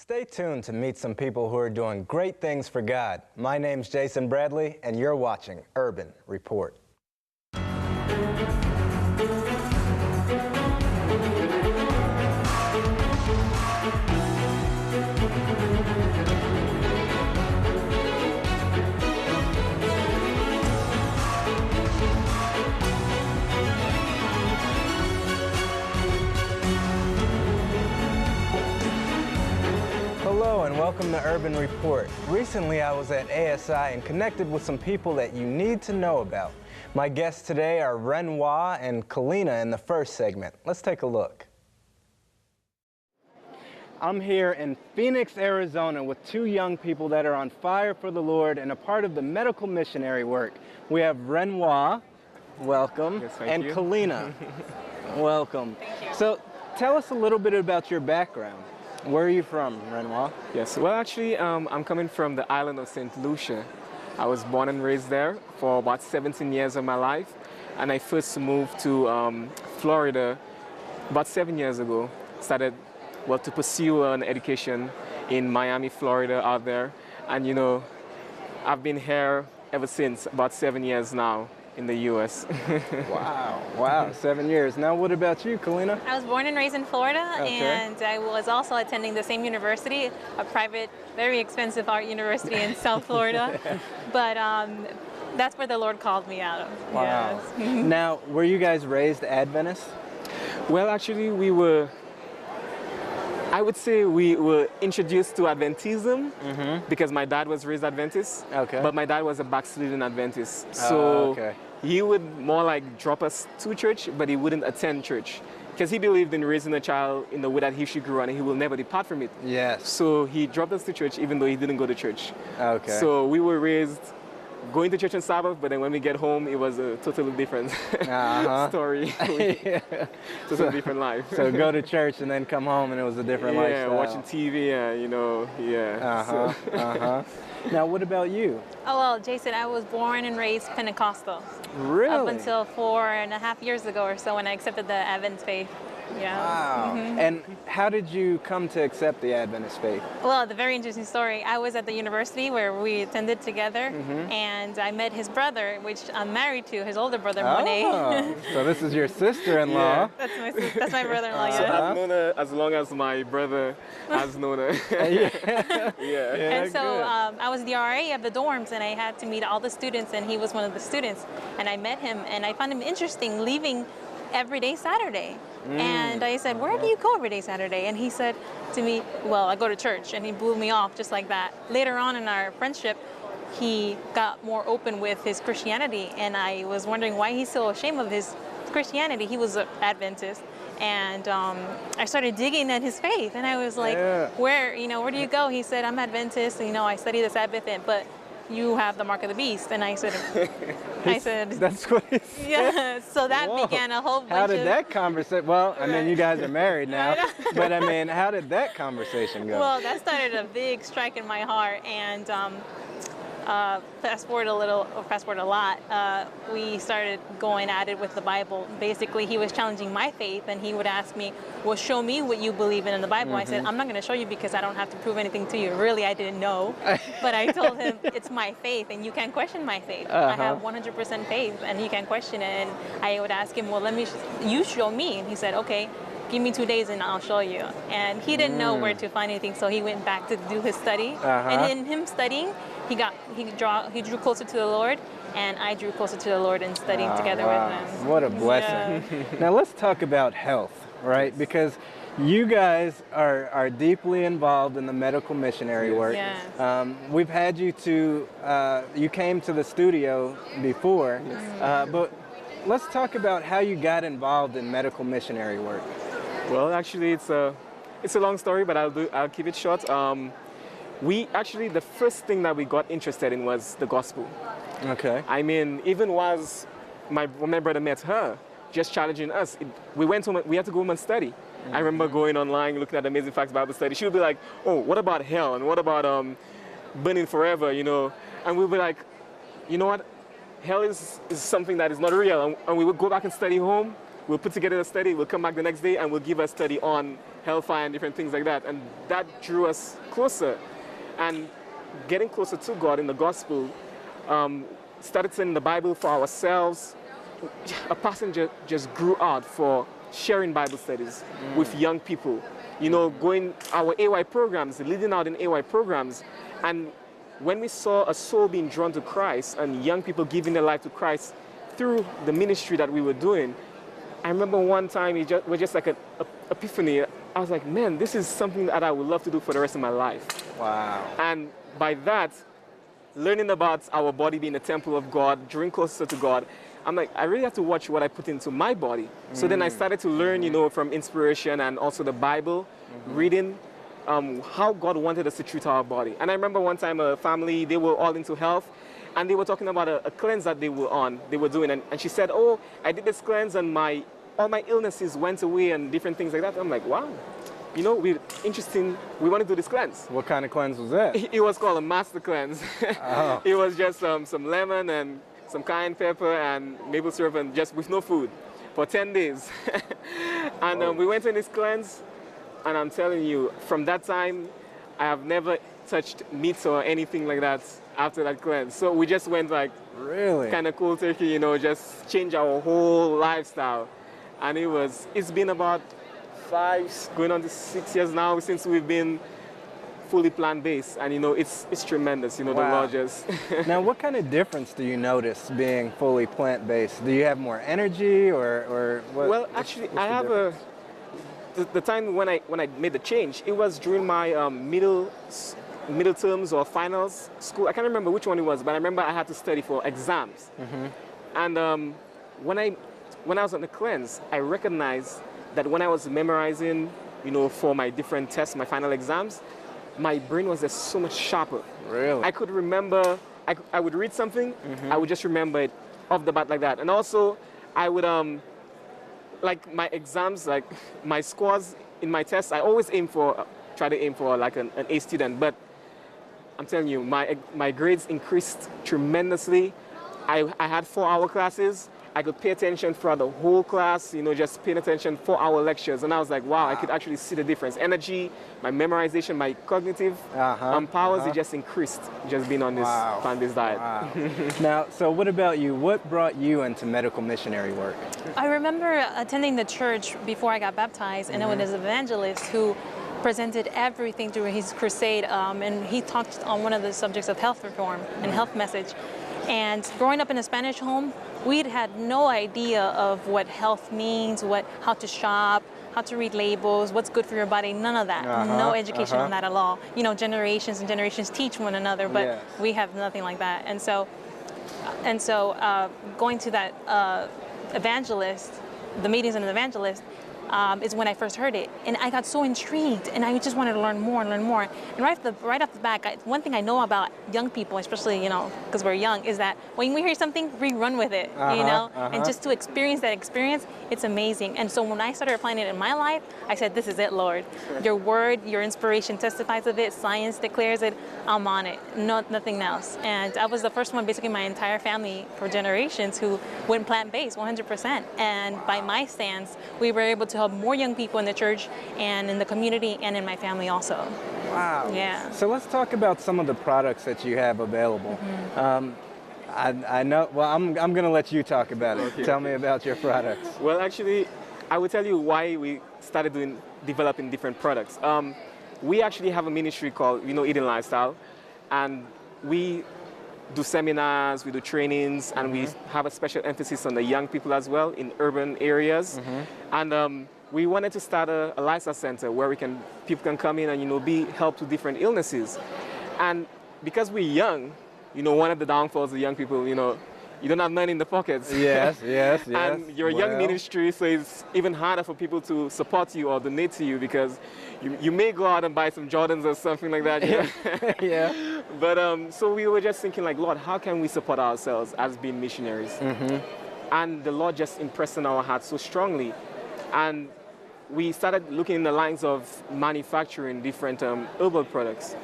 Stay tuned to meet some people who are doing great things for God. My name's Jason Bradley, and you're watching Urban Report. Hello and welcome to Urban Report. Recently I was at ASI and connected with some people that you need to know about. My guests today are Renoir and Kalina in the first segment. Let's take a look. I'm here in Phoenix, Arizona with two young people that are on fire for the Lord and a part of the medical missionary work. We have Renoir, welcome, Yes, and you. Kalina, welcome. Thank you. So tell us a little bit about your background. Where are you from, Renoir? Yes, well actually I'm coming from the island of St. Lucia. I was born and raised there for about 17 years of my life, and I first moved to Florida about 7 years ago. Started to pursue an education in Miami, Florida out there, and you know, I've been here ever since, about 7 years now in the US. Wow, 7 years. Now what about you, Kalina? I was born and raised in Florida, Okay. and I was also attending the same university, a private, very expensive art university in South Florida. But that's where the Lord called me out of. Wow. Yes. Now, were you guys raised Adventist? Well actually I would say we were introduced to Adventism because my dad was raised Adventist, Okay. but my dad was a backslidden Adventist. Oh, So okay. he would more like drop us to church, but he wouldn't attend church because he believed in raising a child in the way that he should grow and he will never depart from it. Yes. So he dropped us to church even though he didn't go to church. Okay. So we were raised going to church on Sabbath, but then when we get home, it was a totally different story. Totally different life. So go to church and then come home and it was a different lifestyle. Yeah, watching TV, you know, yeah. So- Now, what about you? Oh, well, Jason, I was born and raised Pentecostal. Really? Up until 4.5 years ago or so when I accepted the Advent faith. Yeah. Wow. And how did you come to accept the Adventist faith? Well, the very interesting story. I was at the university where we attended together, and I met his brother, which I'm married to, his older brother, Monet. Oh, so this is your sister-in-law. That's my brother-in-law. So Yeah. I've known her as long as my brother has known her. Yeah. And so good. I was the RA of the dorms, and I had to meet all the students, and he was one of the students. And I met him, and I found him interesting, leaving every day Saturday. And I said, where do you go every day Saturday? And he said to me, well, I go to church. And he blew me off just like that. Later on in our friendship, he got more open with his Christianity, and I was wondering why he's so ashamed of his Christianity. He was an Adventist. And I started digging at his faith, and I was like, where do you go? He said, I'm Adventist, I study the Sabbath, but you have the mark of the beast. And I said, That's what he said? yeah. So that began a whole bunch How did of... that conversation, well, I mean, you guys are married now, but I mean, how did that conversation go? Well, that started a big strike in my heart, and fast forward a lot, we started going at it with the Bible. Basically, he was challenging my faith, and he would ask me, well, show me what you believe in the Bible. I said, I'm not going to show you because I don't have to prove anything to you. Really, I didn't know. But I told him, it's my faith, and you can't question my faith. I have 100% faith, and you can't question it. And I would ask him, well, you show me. And he said, okay, give me 2 days and I'll show you. And he didn't know where to find anything, so he went back to do his study. And in him studying, he drew closer to the Lord, and I drew closer to the Lord and studying together with him. What a blessing. Yeah. Now let's talk about health, right? Because you guys are deeply involved in the medical missionary work. Yes. We've had you you came to the studio before, but let's talk about how you got involved in medical missionary work. Well, actually, it's a long story, but I'll keep it short. The first thing that we got interested in was the gospel. Okay. I mean, even when my brother met her, just challenging us, we went home, we had to go home and study. I remember going online, looking at Amazing Facts Bible Study. She would be like, oh, what about hell? And what about burning forever, And we'd be like, you know what? Hell is something that is not real. And we would go back and study home. We'll put together a study. We'll come back the next day and we'll give a study on hellfire and different things like that. And that drew us closer. And getting closer to God in the gospel, started studying the Bible for ourselves. A passion just grew out for sharing Bible studies with young people. You know, going our AY programs, leading out in AY programs. And when we saw a soul being drawn to Christ and young people giving their life to Christ through the ministry that we were doing, I remember one time it was just like an epiphany. I was like, man, this is something that I would love to do for the rest of my life. Wow. And by that, learning about our body being a temple of God, drawing closer to God, I'm like, I really have to watch what I put into my body. So then I started to learn, you know, from inspiration and also the Bible, reading how God wanted us to treat our body. And I remember one time a family, they were all into health, and they were talking about a cleanse that they were doing. And she said, oh, I did this cleanse and all my illnesses went away and different things like that. I'm like, wow, you know, we want to do this cleanse. What kind of cleanse was that? It was called a master cleanse. Oh. It was just some lemon and some cayenne pepper and maple syrup and just with no food for 10 days. And we went on this cleanse, and I'm telling you, from that time, I have never touched meat or anything like that after that cleanse. So we just went like Really? kind of cold turkey, you know, just change our whole lifestyle. And it's been about 5, going on to 6 years now since we've been fully plant-based, and you know, it's tremendous, you know. Wow. The Lord just Now, what kind of difference do you notice being fully plant-based? Do you have more energy, or what? Well, actually, I have the time when I made the change, it was during my middle terms or finals school. I can't remember which one it was, but I remember I had to study for exams. And when I was on the cleanse, I recognized that when I was memorizing, you know, for my different tests, my final exams, my brain was just so much sharper. Really? I could remember, I would read something, I would just remember it off the bat like that. And also, I would, like my exams, like my scores in my tests, I always try to aim for like an A student. But I'm telling you, my grades increased tremendously. I had 4-hour classes. I could pay attention throughout the whole class, you know, just paying attention, 4-hour lectures. And I was like, wow, I could actually see the difference. Energy, my memorization, my cognitive powers, it just increased just being on this plant-based diet. Wow. Now, so what about you? What brought you into medical missionary work? I remember attending the church before I got baptized, and it was an evangelist who presented everything during his crusade, and he talked on one of the subjects of health reform and health message. And growing up in a Spanish home, we'd had no idea of what health means, how to shop, how to read labels, what's good for your body, none of that. No education on that at all. You know, generations and generations teach one another, but we have nothing like that. And so going to that evangelist, the meetings of an evangelist, is when I first heard it, and I got so intrigued, and I just wanted to learn more and learn more. And right off the bat, one thing I know about young people, especially, you know, because we're young, is that when we hear something, we run with it, you know. And just to experience that experience, it's amazing. And so when I started applying it in my life, I said, "This is it, Lord. Your word, your inspiration testifies of it. Science declares it. I'm on it. Nothing else." And I was the first one, basically, my entire family for generations who went plant-based, 100%. And by my stance, we were able to help more young people in the church and in the community and in my family also. Wow. Yeah. So let's talk about some of the products that you have available. I know, well, I'm going to let you talk about it. Okay. Tell me about your products. Well, actually, I will tell you why we started developing different products. We actually have a ministry called, you know, Eating Lifestyle, and we do seminars, we do trainings, and we have a special emphasis on the young people as well in urban areas. And we wanted to start a lifestyle center where people can come in and, you know, be helped with different illnesses. And because we're young, you know, one of the downfalls of young people, you know, you don't have money in the pockets. Yes. And you're a young ministry, so it's even harder for people to support you or donate to you, because you may go out and buy some Jordans or something like that. You know? Yeah. But so we were just thinking, like, Lord, how can we support ourselves as being missionaries? And the Lord just impressed on our hearts so strongly. And we started looking in the lines of manufacturing different herbal products.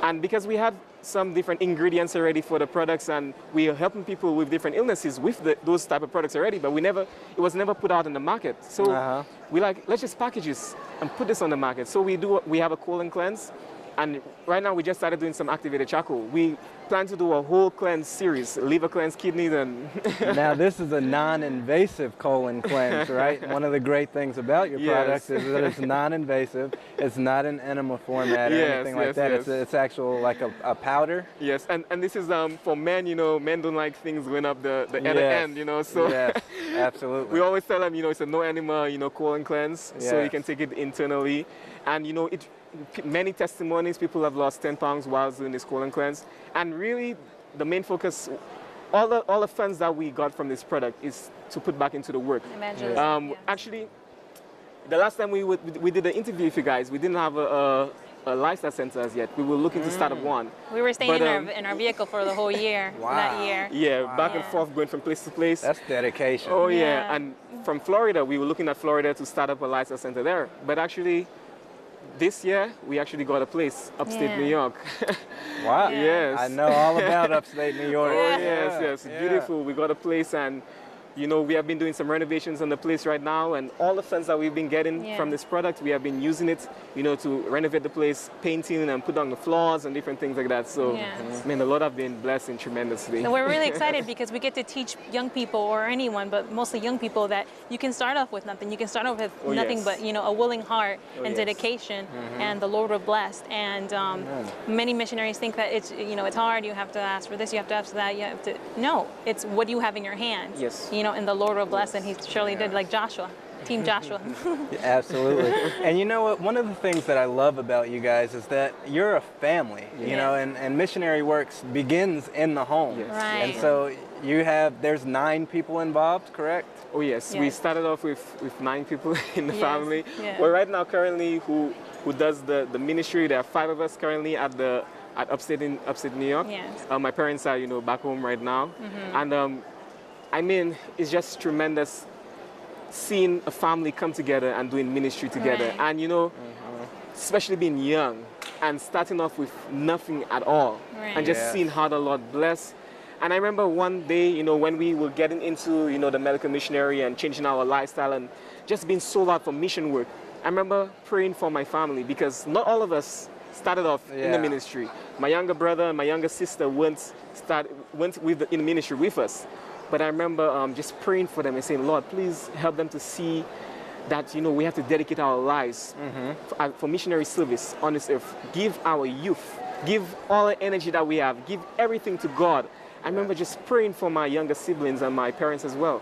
And because we had some different ingredients already for the products, and we are helping people with different illnesses with those type of products already, but it was never put out in the market. So we like, let's just package this and put this on the market. So we have a colon cleanse, and right now we just started doing some activated charcoal. We plan to do a whole cleanse series, liver cleanse, kidneys, and Now this is a non-invasive colon cleanse, right? One of the great things about your product is that it's non-invasive. It's not an enema format or anything like that. It's actual like a powder. Yes, and this is for men. You know, men don't like things going up the other end. You know, so absolutely. We always tell them, you know, it's a no enema, you know, colon cleanse, so you can take it internally, and you know it. Many testimonies, people have lost 10 pounds while doing this colon cleanse. And really, the main focus, all the funds that we got from this product is to put back into the work. Actually, the last time we did the interview with you guys, we didn't have a lifestyle center as yet. We were looking to start up one. We were staying in our vehicle for the whole year, that year. Yeah, back and forth, going from place to place. That's dedication. Oh, yeah. And from Florida, we were looking at Florida to start up a lifestyle center there. But actually, this year, we actually got a place, upstate New York. Wow. Yes. I know all about upstate New York. Oh, yes. Beautiful. We got a place, and you know, we have been doing some renovations on the place right now, and all the funds that we've been getting from this product, we have been using it, you know, to renovate the place, painting and put on the floors and different things like that. So, I mean, the Lord have been blessing tremendously. And we're really excited because we get to teach young people, or anyone, but mostly young people, that you can start off with nothing. You can start off with nothing but, you know, a willing heart and dedication, and the Lord will bless. And many missionaries think that it's, you know, it's hard. You have to ask for this, you have to ask for that. You have to. No, it's what do you have in your hands. Yes. You know, and the Lord will bless, and He surely did, like Joshua, Team Joshua. Absolutely. And you know what? One of the things that I love about you guys is that you're a family, you know, and missionary works begins in the home. Right. And so there's 9 people involved, correct? Oh, yes. We started off with 9 people in the family. Well, right now, currently, who does the ministry, there are 5 of us currently at upstate New York. Yes. My parents are, you know, back home right now. And I mean, it's just tremendous seeing a family come together and doing ministry together. And, you know, especially being young and starting off with nothing at all and just seeing how the Lord bless. And I remember one day, you know, when we were getting into, you know, the medical missionary and changing our lifestyle and just being sold out for mission work, I remember praying for my family, because not all of us started off in the ministry. My younger brother and my younger sister went in ministry with us. But I remember just praying for them and saying, Lord, please help them to see that, you know, we have to dedicate our lives for missionary service on this earth. Give our youth, give all the energy that we have, give everything to God. I remember just praying for my younger siblings and my parents as well.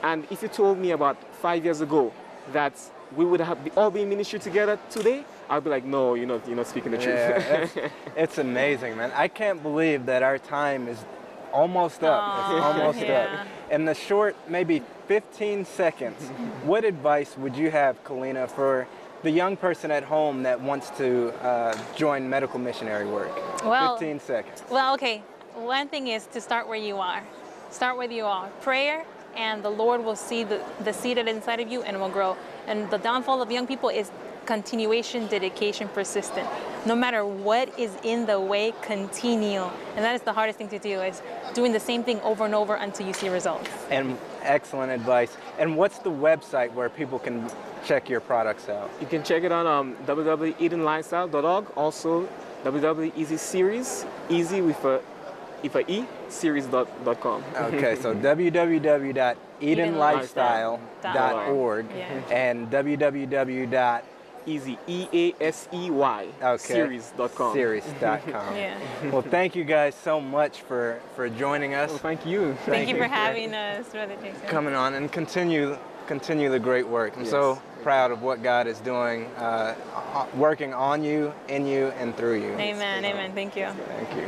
And if you told me about 5 years ago that we would all be in ministry together today, I'd be like, no, you're not speaking the truth. It's amazing, man. I can't believe that our time is almost up. It's almost up. In the short, maybe 15 seconds, what advice would you have, Kalina, for the young person at home that wants to join medical missionary work? Well, 15 seconds. Well, okay. One thing is to start where you are. Start where you are. Prayer, and the Lord will see the seed that's inside of you and will grow. And the downfall of young people is continuation, dedication, persistent. No matter what is in the way, continue. And that is the hardest thing to do, is doing the same thing over and over until you see results. And excellent advice. And what's the website where people can check your products out? You can check it on www.edenlifestyle.org, also www.easyseries, easy with a E, series.com. Okay, so www.edenlifestyle.org and www. Easy, E-A-S-E-Y, series.com. Series.com. Well, thank you guys so much for joining us. Well, thank you. Thank you for having us, Brother Jason. Coming on and continue the great work. I'm so proud of what God is doing, working on you, in you, and through you. Amen, amen. Thank you. Thank you.